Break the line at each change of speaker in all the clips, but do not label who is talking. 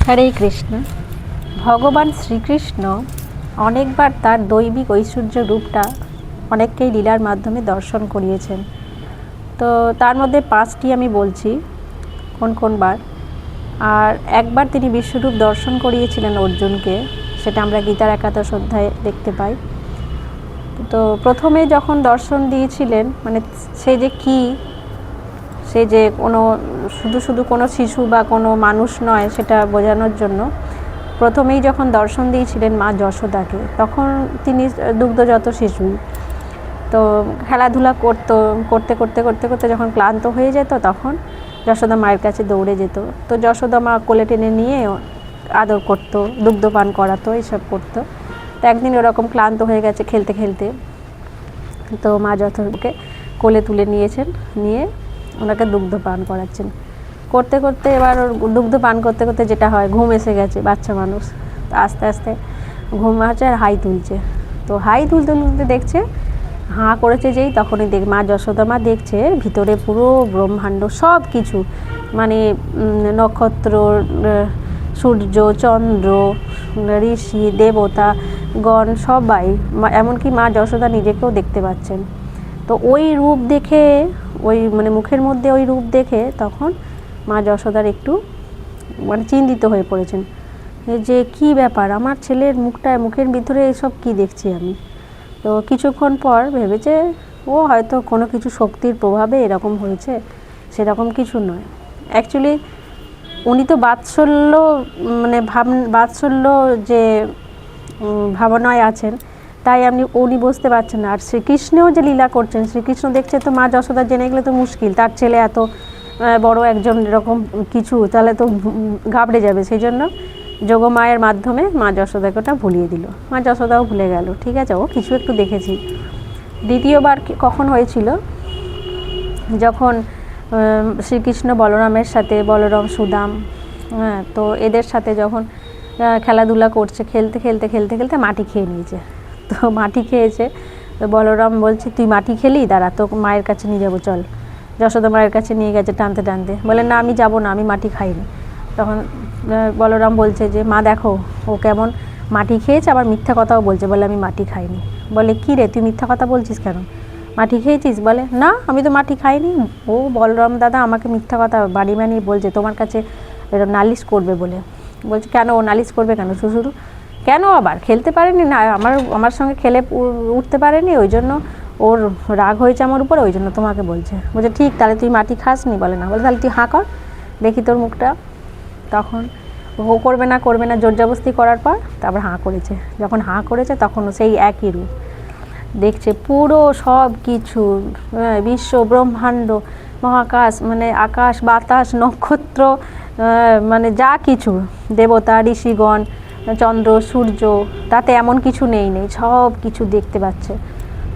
হরে কৃষ্ণ। ভগবান শ্রীকৃষ্ণ অনেকবার তার দৈবিক ঐশ্বর্য রূপটা অনেককেই লীলার মাধ্যমে দর্শন করিয়েছেন। তো তার মধ্যে 5টি আমি বলছি কোন কোন বার। আর একবার তিনি বিশ্বরূপ দর্শন করিয়েছিলেন অর্জুনকে, সেটা আমরা গীতার একাদশ অধ্যায়ে দেখতে পাই। তো প্রথমে যখন দর্শন দিয়েছিলেন, মানে সে যে কী, সে যে কোনো শুধু কোনো শিশু বা কোনো মানুষ নয় সেটা বোঝানোর জন্য প্রথমেই যখন দর্শন দিয়েছিলেন মা যশোদাকে, তখন তিনি দুগ্ধজাত শিশুই। তো খেলাধুলা করতে করতে যখন ক্লান্ত হয়ে যেত তখন যশোদা মায়ের কাছে দৌড়ে যেত। তো যশোদা মা কোলে টেনে নিয়ে আদর করতো, দুগ্ধপান করাতো, এইসব করতো। তো একদিন ওরকম ক্লান্ত হয়ে গেছে খেলতে খেলতে, তো মা যশোদাকে কোলে তুলে নিয়েছেন, নিয়ে ওনাকে দুগ্ধ পান করাচ্ছেন। করতে করতে এবার ওর দুগ্ধ পান করতে করতে যেটা হয়, ঘুম এসে গেছে বাচ্চা মানুষ। তো আস্তে আস্তে ঘুম আসছে আর হাই তুলছে। তো হাই তুলতে তুলতে দেখছে, হাঁ করেছে যেই, তখনই মা যশোদা মা দেখছে ভিতরে পুরো ব্রহ্মাণ্ড সব কিছু, মানে নক্ষত্র, সূর্য, চন্দ্র, ঋষি, দেবতা গণ সবাই, এমনকি মা যশোদা নিজেকেও দেখতে পাচ্ছেন। তো ওই রূপ দেখে, ওই মানে মুখের মধ্যে ওই রূপ দেখে তখন মা যশোদার একটু মানে চিন্তিত হয়ে পড়েছেন যে কি ব্যাপার, আমার ছেলের মুখের ভিতরে এসব কি দেখছি আমি। তো কিছুক্ষণ পর ভেবেছে ও হয়তো কোনো কিছু শক্তির প্রভাবে এরকম হয়েছে, সেরকম কিছু নয়। অ্যাকচুয়ালি উনি তো বাৎসল্য মানে বাৎসল্য যে ভাবনায় আছেন, তাই উনি বুঝতে পারছেন না। আর শ্রীকৃষ্ণও যে লীলা করছেন, শ্রীকৃষ্ণ দেখছে তো মা যশোদা জেনে গেলে তো মুশকিল, তার ছেলে এত বড় একজন এরকম কিছু, তাহলে তো ঘাবড়ে যাবে। সেই জন্য যোগমায়ের মাধ্যমে মা যশোদাকে ওটা ভুলিয়ে দিল। মা যশোদাও ভুলে গেল, ঠিক আছে, ও কিছু একটু দেখেছি। দ্বিতীয়বার কখন হয়েছিল, যখন শ্রীকৃষ্ণ বলরামের সাথে, বলরাম সুদাম, তো এদের সাথে যখন খেলাধুলা করছে, খেলতে খেলতে খেলতে খেলতে মাটি খেয়ে নিয়েছে। তো মাটি খেয়েছে, তো বলরাম বলছে তুই মাটি খেলি, দাঁড়া তো মায়ের কাছে নিয়ে যাবো, চল। যশোদা মায়ের কাছে নিয়ে গেছে টানতে টানতে, বলে না আমি যাব না, আমি মাটি খাইনি। তখন বলরাম বলছে যে মা দেখো ও কেমন মাটি খেয়েছে, আবার মিথ্যা কথাও বলছে, বলে আমি মাটি খাইনি। বলে কী রে তুই মিথ্যা কথা বলছিস কেন, মাটি খেয়েছিস? বলে না আমি তো মাটি খাইনি। ও বলরাম দাদা আমাকে মিথ্যা কথা বাড়ি বানিয়ে বলছে তোমার কাছে নালিশ করবে বলে। বলছে কেন, ও নালিশ করবে কেন, শুধু কেন, আবার খেলতে পারেনি না, আমার সঙ্গে খেলে উঠতে পারেনি, ওই জন্য ওর রাগ হয়েছে আমার উপরে, ওই জন্য তোমাকে বলছে। বলছে ঠিক, তাহলে তুই মাটি খাসনি? বলে না। বলে তাহলে তুই হাঁ কর দেখি তোর মুখটা। তখন ও করবে না জোর জবরদস্তি করার পর তারপর হাঁ করেছে। যখন হাঁ করেছে তখন সেই একই রূপ দেখছে, পুরো সব কিছু, বিশ্ব ব্রহ্মাণ্ড মহাকাশ, মানে আকাশ বাতাস নক্ষত্র, মানে যা কিছু দেবতা ঋষিগণ চন্দ্র সূর্য, তাতে এমন কিছু নেই সব কিছু দেখতে পাচ্ছে।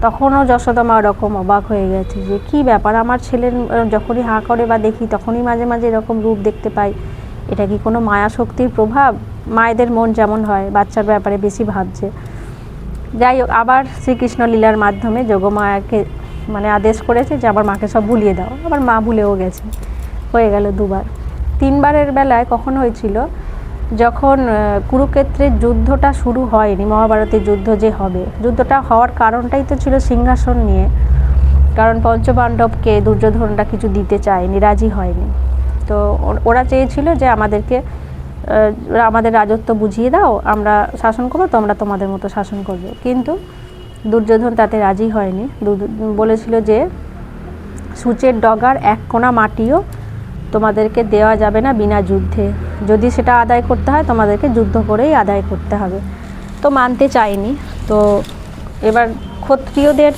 তখনও যশোদা মা ওরকম অবাক হয়ে গেছে যে কী ব্যাপার, আমার ছেলের যখনই হাঁ করে বা দেখি তখনই মাঝে মাঝে এরকম রূপ দেখতে পাই, এটা কি কোনো মায়া শক্তির প্রভাব? মায়েদের মন যেমন হয় বাচ্চার ব্যাপারে বেশি ভাবছে। যাই হোক, আবার শ্রীকৃষ্ণ লীলার মাধ্যমে যোগমায়াকে মানে আদেশ করেছে যে আমার মাকে সব ভুলিয়ে দাও, আবার মা ভুলেও গেছে। হয়ে গেল দুবার। 3বারের বেলায় কখন হয়েছিল, যখন কুরুক্ষেত্রের যুদ্ধটা শুরু হয়নি, মহাভারতের যুদ্ধ যে হবে, যুদ্ধটা হওয়ার কারণটাই তো ছিল সিংহাসন নিয়ে। কারণ পঞ্চপাণ্ডবকে দুর্যোধনরা কিছু দিতে চায়নি, রাজি হয়নি। তো ওরা চেয়েছিল যে আমাদের রাজত্ব বুঝিয়ে দাও, আমরা শাসন করবো, তোমরা তোমাদের মতো শাসন করবে। কিন্তু দুর্যোধন তাতে রাজি হয়নি। বলেছিল যে সূচের ডগার এক কোণা মাটিও তোমাদেরকে দেওয়া যাবে না বিনা যুদ্ধে, যদি সেটা আদায় করতে হয় তোমাদেরকে যুদ্ধ করেই আদায় করতে হবে। তো মানতে চায়নি। তো এবার ক্ষত্রিয়দের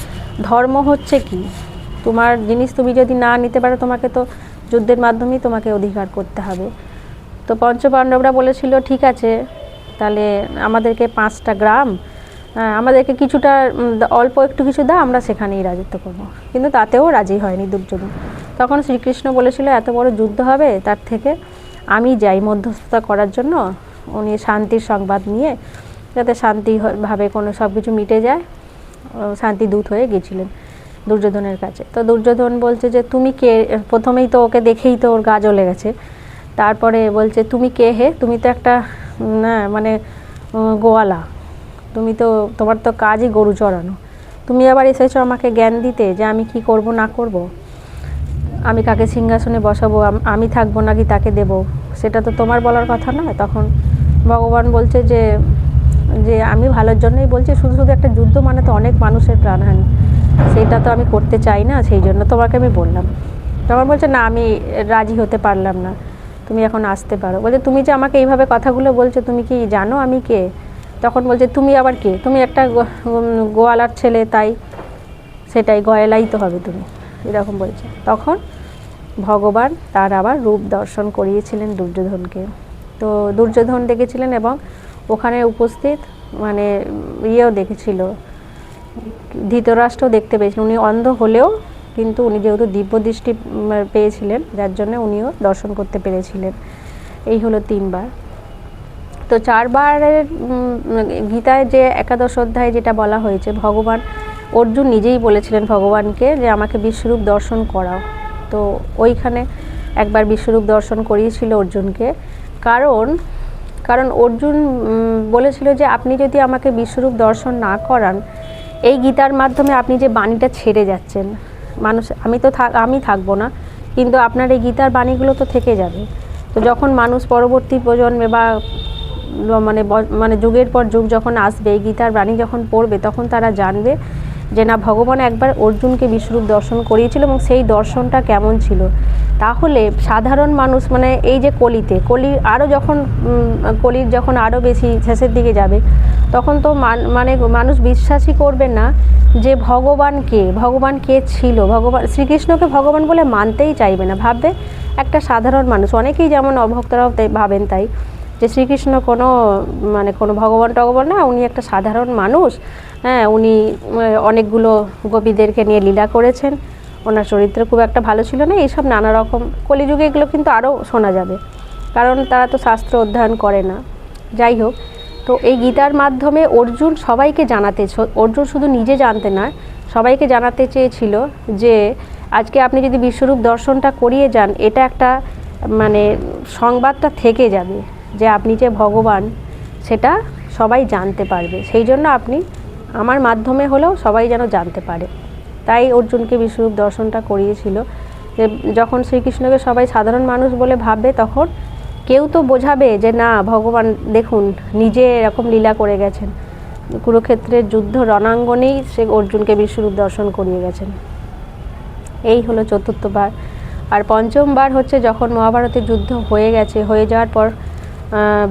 ধর্ম হচ্ছে কি, তোমার জিনিস তুমি যদি না নিতে পারো তোমাকে তো যুদ্ধের মাধ্যমেই তোমাকে অধিকার করতে হবে। তো পঞ্চপাণ্ডবরা বলেছিল ঠিক আছে, তাহলে আমাদেরকে 5টা গ্রাম, আমাদেরকে কিছুটা অল্প একটু কিছু দাও, আমরা সেখানেই রাজত্ব করব। কিন্তু তাতেও রাজি হয়নি দুর্যোধন। তখন শ্রীকৃষ্ণ বলেছিল এত বড় যুদ্ধ হবে, তার থেকে আমি যাই মধ্যস্থতা করার জন্য। উনি শান্তির সংবাদ নিয়ে, যাতে শান্তিভাবে কোনো সব কিছু মিটে যায়, শান্তি দূত হয়ে গেছিলেন দুর্যোধনের কাছে। তো দুর্যোধন বলছে যে তুমি কে, প্রথমেই তো ওকে দেখেই তো ওর গা জ্বলে গেছে। তারপরে বলছে তুমি কে হে, তুমি তো একটা না মানে গোয়ালা, তুমি তো তোমার তো কাজই গরু চড়ানো, তুমি আবার এসেছো আমাকে জ্ঞান দিতে যে আমি কি করব না করব, আমি কাকে সিংহাসনে বসাবো, আমি থাকবো নাকি তাকে দেব, সেটা তো তোমার বলার কথা নয়। তখন ভগবান বলছে যে যে আমি ভালোর জন্যই বলছি, শুধু শুধু একটা যুদ্ধ মানে তো অনেক মানুষের প্রাণহানি, সেটা তো আমি করতে চাই না, সেই জন্য তোমাকে আমি বললাম। তখন বলছে না আমি রাজি হতে পারলাম না, তুমি এখন আসতে পারো। বলছে তুমি যে আমাকে এইভাবে কথাগুলো বলছো, তুমি কি জানো আমি কে? তখন বলছে তুমি আবার কে, তুমি একটা গোয়ালার ছেলে, তাই সেটাই গয়ালাই তো হবে তুমি, এরকম বলছে। তখন ভগবান তার আবার রূপ দর্শন করিয়েছিলেন দুর্যোধনকে। তো দুর্যোধন দেখেছিলেন এবং ওখানে উপস্থিত মানে ইয়েও দেখেছিল, ধৃতরাষ্ট্র দেখতে পেয়েছিলেন। উনি অন্ধ হলেও কিন্তু উনি যেহেতু দিব্য দৃষ্টি পেয়েছিলেন, যার জন্য উনিও দর্শন করতে পেরেছিলেন। এই হলো 3 বার। তো 4 বারের গীতায় যে একাদশ অধ্যায় যেটা বলা হয়েছে, ভগবান অর্জুন নিজেই বলেছিলেন ভগবানকে যে আমাকে বিশ্বরূপ দর্শন করাও। তো ওইখানে একবার বিশ্বরূপ দর্শন করিয়েছিল অর্জুনকে, কারণ অর্জুন বলেছিল যে আপনি যদি আমাকে বিশ্বরূপ দর্শন না করান, এই গীতার মাধ্যমে আপনি যে বাণীটা ছেড়ে যাচ্ছেন, মানুষ আমি থাকবো না, কিন্তু আপনার এই গীতার বাণীগুলো তো থেকে যাবে। তো যখন মানুষ পরবর্তী প্রজন্মে বা মানে যুগের পর যুগ যখন আসবে, এই গীতার বাণী যখন পড়বে, তখন তারা জানবে যে না, ভগবান একবার অর্জুনকে বিশ্বরূপ দর্শন করিয়েছিল এবং সেই দর্শনটা কেমন ছিল। তাহলে সাধারণ মানুষ মানে এই যে কলির যখন আরও বেশি শেষের দিকে যাবে, তখন তো মানুষ বিশ্বাসই করবে না যে ভগবান কে ছিল, শ্রীকৃষ্ণকে ভগবান বলে মানতেই চাইবে না, ভাববে একটা সাধারণ মানুষ। অনেকেই যেমন অভক্তরাও ভাবেন তাই, যে শ্রীকৃষ্ণ কোনো ভগবান টগবান না, উনি একটা সাধারণ মানুষ। হ্যাঁ, উনি অনেকগুলো গোপীদেরকে নিয়ে লীলা করেছেন, ওনার চরিত্র খুব একটা ভালো ছিল না, এইসব নানা রকম। কলিযুগে এগুলো কিন্তু আরও শোনা যাবে, কারণ তারা তো শাস্ত্র অধ্যয়ন করে না। যাই হোক, তো এই গীতার মাধ্যমে অর্জুন অর্জুন শুধু নিজে জানতে না, সবাইকে জানাতে চেয়েছিল যে আজকে আপনি যদি বিশ্বরূপ দর্শনটা করিয়ে যান, এটা একটা সংবাদটা থেকে যাবে যে আপনি যে ভগবান, সেটা সবাই জানতে পারবে। সেই জন্য আপনি আমার মাধ্যমে হলেও সবাই যেন জানতে পারে, তাই অর্জুনকে বিশ্বরূপ দর্শনটা করিয়েছিল। যে যখন শ্রীকৃষ্ণকে সবাই সাধারণ মানুষ বলে ভাববে, তখন কেউ তো বোঝাবে যে না, ভগবান দেখুন নিজে এরকম লীলা করে গেছেন, কুরুক্ষেত্রের যুদ্ধ রণাঙ্গনেই সে অর্জুনকে বিশ্বরূপ দর্শন করিয়ে গেছেন। এই হলো 4র্থ বার। আর 5ম বার হচ্ছে যখন মহাভারতের যুদ্ধ হয়ে যাওয়ার পর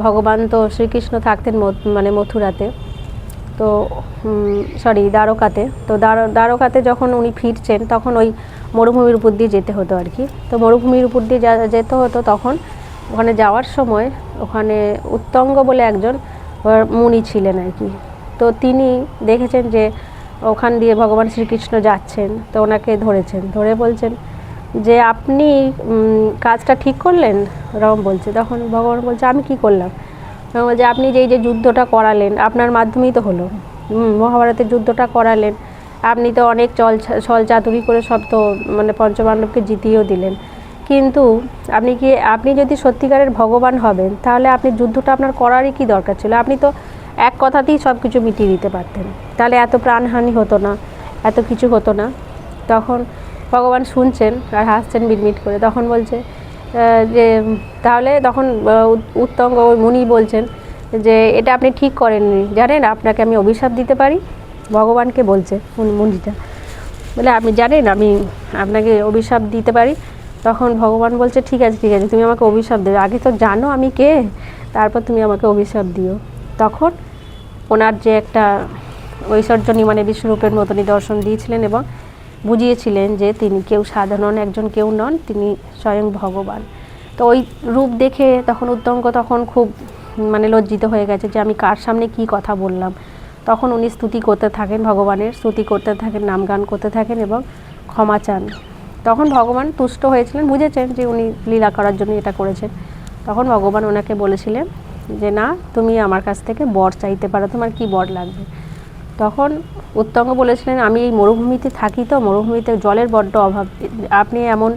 ভগবান তো শ্রীকৃষ্ণ থাকতেন মথুরাতে, তো দ্বারকাতে। তো দ্বারকাতে যখন উনি ফিরছেন, তখন ওই মরুভূমির উপর দিয়ে যেতে হতো আর কি। তো মরুভূমির উপর দিয়ে যেতে হতো, তখন ওখানে যাওয়ার সময় ওখানে উত্তঙ্গ বলে একজন মুনি ছিলেন আর কি। তো তিনি দেখেছেন যে ওখান দিয়ে ভগবান শ্রীকৃষ্ণ যাচ্ছেন, তো ওনাকে ধরে বলছেন যে আপনি কাজটা ঠিক করলেন? রাম বলছে, তখন ভগবান বলছে আমি কি করলাম? যে আপনি যে যুদ্ধটা করালেন, আপনার মাধ্যমেই তো হলো, মহাভারতের যুদ্ধটা করালেন, আপনি তো অনেক ছল চাতুরি করে সব তো পঞ্চপাণ্ডবকে জিতিয়েও দিলেন, কিন্তু আপনি যদি সত্যিকারের ভগবান হবেন, তাহলে আপনি যুদ্ধটা আপনার করারই কি দরকার ছিল? আপনি তো এক কথাতেই সব কিছু মিটিয়ে দিতে পারতেন, তাহলে এত প্রাণহানি হতো না, এত কিছু হতো না। তখন ভগবান শুনছেন আর হাসছেন মিটমিট করে। তখন বলছে যে তাহলে তখন উত্তঙ্গ মুনি বলছেন যে এটা আপনি ঠিক করেননি, জানেন আপনাকে আমি অভিশাপ দিতে পারি। ভগবানকে বলছে মুনিটা, বলে আপনি জানেন আমি আপনাকে অভিশাপ দিতে পারি। তখন ভগবান বলছে ঠিক আছে তুমি আমাকে অভিশাপ দেবে, আগে তো জানো আমি কে, তারপর তুমি আমাকে অভিশাপ দিও। তখন ওনার যে একটা ঐশ্বর্যনী বিশ্বরূপের মতনই দর্শন দিয়েছিলেন এবং বুঝিয়েছিলেন যে তিনি সাধারণ কেউ নন, তিনি স্বয়ং ভগবান। তো ওই রূপ দেখে তখন উত্তঙ্গ খুব লজ্জিত হয়ে গেছে যে আমি কার সামনে কি কথা বললাম। তখন উনি স্তুতি করতে থাকেন, ভগবানের স্তুতি করতে থাকেন, নামগান করতে থাকেন এবং ক্ষমা চান। তখন ভগবান তুষ্ট হয়েছিলেন, বুঝেছেন যে উনি লীলা করার জন্য এটা করেছেন। তখন ভগবান ওনাকে বলেছিলেন যে না, তুমি আমার কাছ থেকে বর চাইতে পারো, তোমার কি বর লাগবে? তখন উত্তঙ্গ বলেছিলেন আমি এই মরুভূমিতে থাকি, তো মরুভূমিতে জলের বড্ড অভাব, আপনি এমন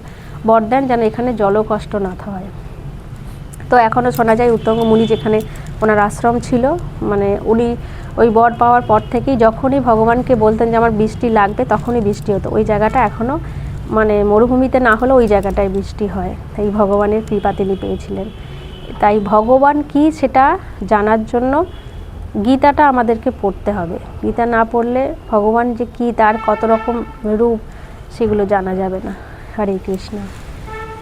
বর দেন যেন এখানে জলও কষ্ট না হয়। তো এখনও শোনা যায় উত্তঙ্গ মুনি যেখানে ওনার আশ্রম ছিল, মানে উনি ওই বর পাওয়ার পর থেকেই যখনই ভগবানকে বলতেন যে আমার বৃষ্টি লাগবে তখনই বৃষ্টি হতো। ওই জায়গাটা এখনও মানে মরুভূমিতে না হলেও ওই জায়গাটায় বৃষ্টি হয়, তাই ভগবানের কৃপা তিনি পেয়েছিলেন। তাই ভগবান কি সেটা জানার জন্য গীতাটা আমাদেরকে পড়তে হবে। গীতা না পড়লে ভগবান যে কি, তার কত রকম রূপ, সেগুলো জানা যাবে না। হরে কৃষ্ণ।